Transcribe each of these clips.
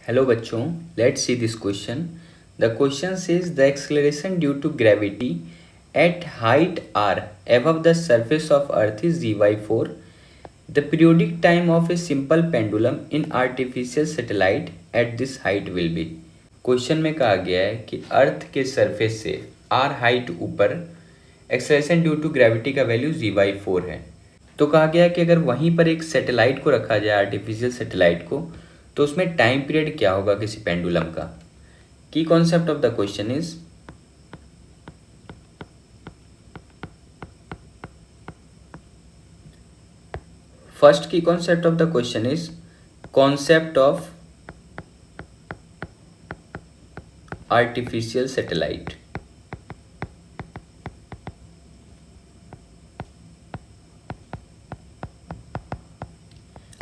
Hello बच्चों, let's see this question. The question says the acceleration due to gravity at height r above the surface of earth is g by 4. The periodic time of a simple pendulum in artificial satellite at this height will be. Question में कहा गया है कि अर्थ के surface से r height ऊपर acceleration due to gravity का value g by 4 है. तो कहा गया है कि अगर वहीं पर एक सैटेलाइट को रखा जाए, आर्टिफिशियल सैटेलाइट को, तो उसमें टाइम पीरियड क्या होगा किसी पेंडुलम का. की concept of the question is first की concept of the question is concept of artificial satellite.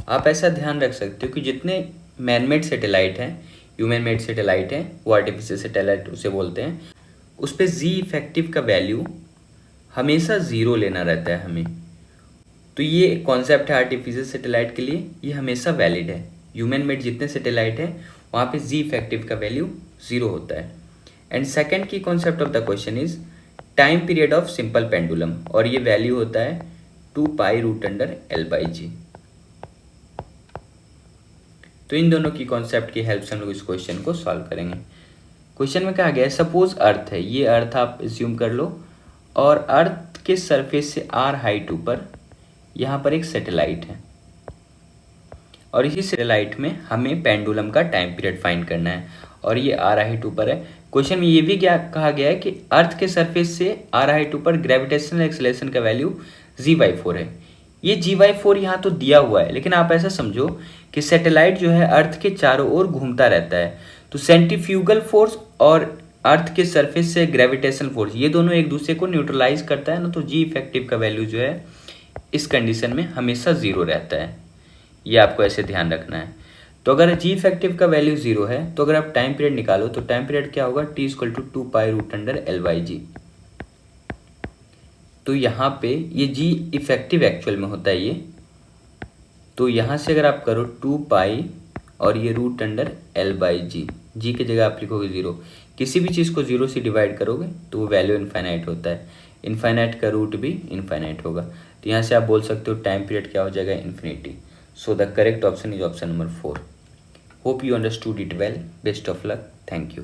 आप ऐसा ध्यान रख सकते हो कि जितने मैनमेड सैटेलाइट हैं, ह्यूमन मेड सैटेलाइट हैं, वो आर्टिफिशियल सैटेलाइट उसे बोलते हैं, उस पर जी इफेक्टिव का वैल्यू हमेशा ज़ीरो लेना रहता है हमें. तो ये कॉन्सेप्ट है आर्टिफिशियल सैटेलाइट के लिए, ये हमेशा वैलिड है. ह्यूमन मेड जितने सैटेलाइट हैं वहाँ पे जी इफेक्टिव का वैल्यू ज़ीरो होता है. एंड सेकेंड की concept of the question is time period of simple pendulum, और ये वैल्यू होता है 2π√L/g. तो इन दोनों की कॉन्सेप्ट की हेल्प से हम लोग इस क्वेश्चन को सॉल्व करेंगे. क्वेश्चन में कहा गया है सपोज अर्थ है, ये अर्थ आप एज्यूम कर लो, और अर्थ के सरफेस से r हाइट ऊपर यहाँ पर एक सैटेलाइट है, और इसी सैटेलाइट में हमें पेंडुलम का टाइम पीरियड फाइंड करना है, और ये r हाइट ऊपर है. क्वेश्चन में ये भी क्या कहा गया है कि अर्थ के सरफेस से r हाइट ऊपर ग्रेविटेशनल एक्सेलरेशन का वैल्यू g/4 है. ये g/4 यहाँ तो दिया हुआ है, लेकिन आप ऐसा समझो कि सैटेलाइट जो है अर्थ के चारों ओर घूमता रहता है, तो सेंट्रीफ्यूगल फोर्स और अर्थ के सरफेस से ग्रेविटेशनल फोर्स, ये दोनों एक दूसरे को न्यूट्रलाइज करता है ना, तो जी इफेक्टिव का वैल्यू जो है इस कंडीशन में हमेशा ज़ीरो रहता है. ये आपको ऐसे ध्यान रखना है. तो अगर जी इफेक्टिव का वैल्यू ज़ीरो है, तो अगर आप टाइम पीरियड निकालो तो टाइम पीरियड क्या होगा, t = 2π√L/g. तो यहाँ पे ये जी इफेक्टिव एक्चुअल में होता है ये, तो यहाँ से अगर आप करो 2π और ये √L/g, जी की जगह आप लिखोगे ज़ीरो. किसी भी चीज़ को ज़ीरो से डिवाइड करोगे तो वो वैल्यू इनफाइनाइट होता है, इनफाइनाइट का रूट भी इनफाइनाइट होगा. तो यहाँ से आप बोल सकते हो टाइम पीरियड क्या हो जाएगा, infinity. So the correct option is option number 4. Hope you understood it well. Best of luck. Thank you.